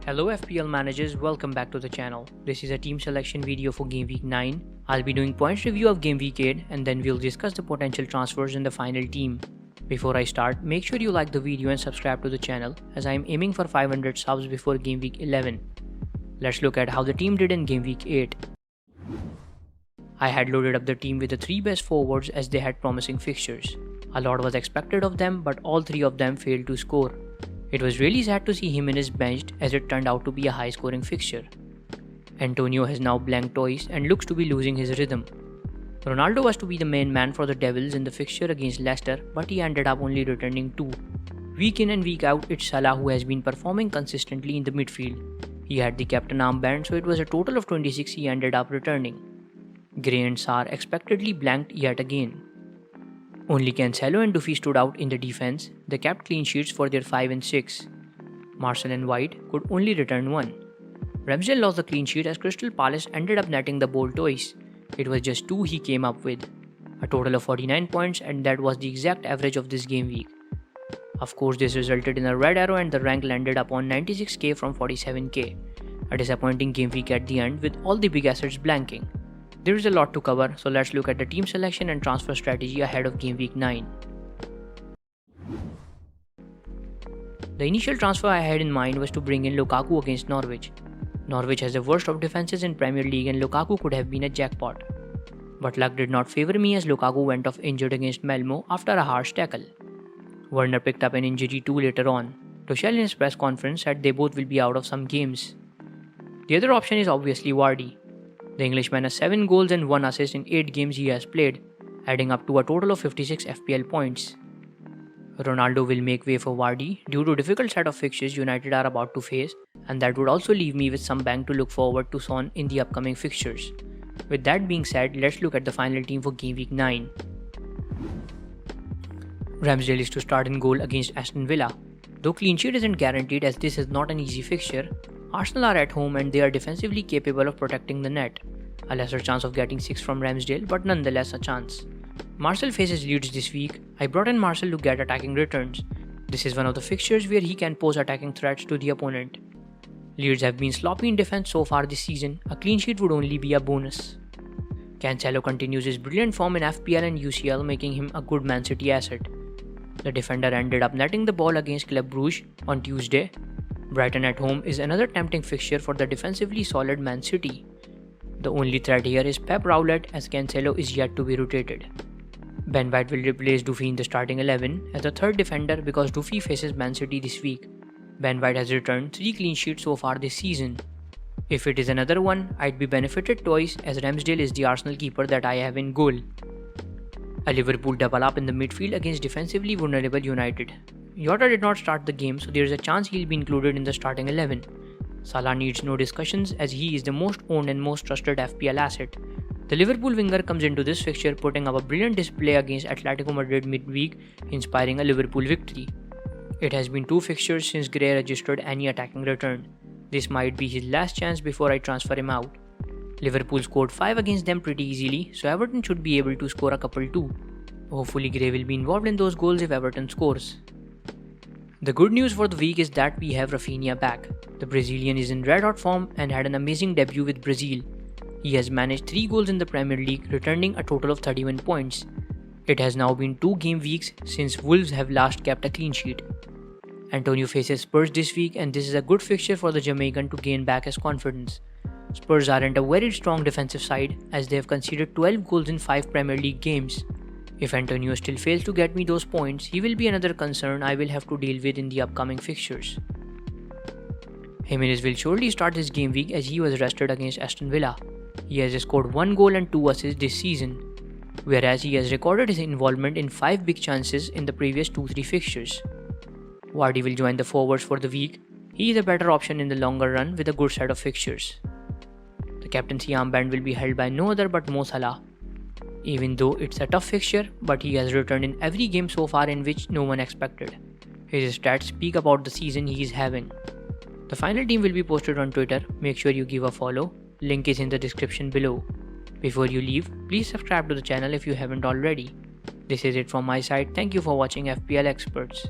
Hello FPL managers, welcome back to the channel. This is a team selection video for game week 9. I'll be doing points review of game week 8 and then we'll discuss the potential transfers in the final team. Before I start, make sure you like the video and subscribe to the channel as I am aiming for 500 subs before game week 11. Let's look at how the team did in game week 8. I had loaded up the team with the 3 best forwards as they had promising fixtures. A lot was expected of them, but all 3 of them failed to score. It was really sad to see Jimenez benched as it turned out to be a high scoring fixture. Antonio has now blanked twice and looks to be losing his rhythm. Ronaldo was to be the main man for the Devils in the fixture against Leicester, but he ended up only returning 2. Week in and week out, it's Salah who has been performing consistently in the midfield. He had the captain armband, so it was a total of 26 he ended up returning. Gray and Sarr expectedly blanked yet again. Only Cancelo and Duffy stood out in the defense. They kept clean sheets for their 5 and 6. Marcel and White could only return 1. Ramsdale lost the clean sheet as Crystal Palace ended up netting the ball twice. It was just 2 he came up with. A total of 49 points, and that was the exact average of this game week. Of course, this resulted in a red arrow and the rank landed up on 96k from 47k. A disappointing game week at the end with all the big assets blanking. There is a lot to cover, so let's look at the team selection and transfer strategy ahead of game week 9. The initial transfer I had in mind was to bring in Lukaku against Norwich. Norwich has the worst of defenses in Premier League and Lukaku could have been a jackpot. But luck did not favour me as Lukaku went off injured against Malmo after a harsh tackle. Werner picked up an injury too later on. Tuchel in his press conference said they both will be out of some games. The other option is obviously Vardy. The Englishman has 7 goals and 1 assist in 8 games he has played, adding up to a total of 56 FPL points. Ronaldo will make way for Vardy due to difficult set of fixtures United are about to face, and that would also leave me with some bank to look forward to Son in the upcoming fixtures. With that being said, let's look at the final team for game week 9. Ramsdale is to start in goal against Aston Villa. Though clean sheet isn't guaranteed as this is not an easy fixture, Arsenal are at home and they are defensively capable of protecting the net. A lesser chance of getting 6 from Ramsdale, but nonetheless a chance. Marcel faces Leeds this week. I brought in Marcel to get attacking returns. This is one of the fixtures where he can pose attacking threats to the opponent. Leeds have been sloppy in defense so far this season. A clean sheet would only be a bonus. Cancelo continues his brilliant form in FPL and UCL, making him a good Man City asset. The defender ended up netting the ball against Club Brugge on Tuesday. Brighton at home is another tempting fixture for the defensively solid Man City. The only threat here is Pep Rowlett as Cancelo is yet to be rotated. Ben White will replace Duffy in the starting 11 as the third defender because Duffy faces Man City this week. Ben White has returned 3 clean sheets so far this season. If it is another one, I'd be benefited twice as Ramsdale is the Arsenal keeper that I have in goal. A Liverpool double up in the midfield against defensively vulnerable United. Jota did not start the game, so there is a chance he'll be included in the starting 11. Salah needs no discussions as he is the most owned and most trusted FPL asset. The Liverpool winger comes into this fixture putting up a brilliant display against Atletico Madrid midweek, inspiring a Liverpool victory. It has been 2 fixtures since Gray registered any attacking return. This might be his last chance before I transfer him out. Liverpool scored 5 against them pretty easily, so Everton should be able to score a couple too. Hopefully Gray will be involved in those goals if Everton scores. The good news for the week is that we have Rafinha back. The Brazilian is in red hot form and had an amazing debut with Brazil. He has managed 3 goals in the Premier League, returning a total of 31 points. It has now been 2 game weeks since Wolves have last kept a clean sheet. Antonio faces Spurs this week and this is a good fixture for the Jamaican to gain back his confidence. Spurs aren't a very strong defensive side as they have conceded 12 goals in 5 Premier League games. If Antonio still fails to get me those points, he will be another concern I will have to deal with in the upcoming fixtures. Jimenez will surely start his game week as he was rested against Aston Villa. He has scored 1 goal and 2 assists this season, whereas he has recorded his involvement in 5 big chances in the previous 2-3 fixtures. Vardy will join the forwards for the week. He is a better option in the longer run with a good set of fixtures. The captaincy armband will be held by no other but Mo Salah. Even though it's a tough fixture, but he has returned in every game so far in which no one expected. His stats speak about the season he is having. The final team will be posted on Twitter, make sure you give a follow, link is in the description below. Before you leave, please subscribe to the channel if you haven't already. This is it from my side, thank you for watching FPL Experts.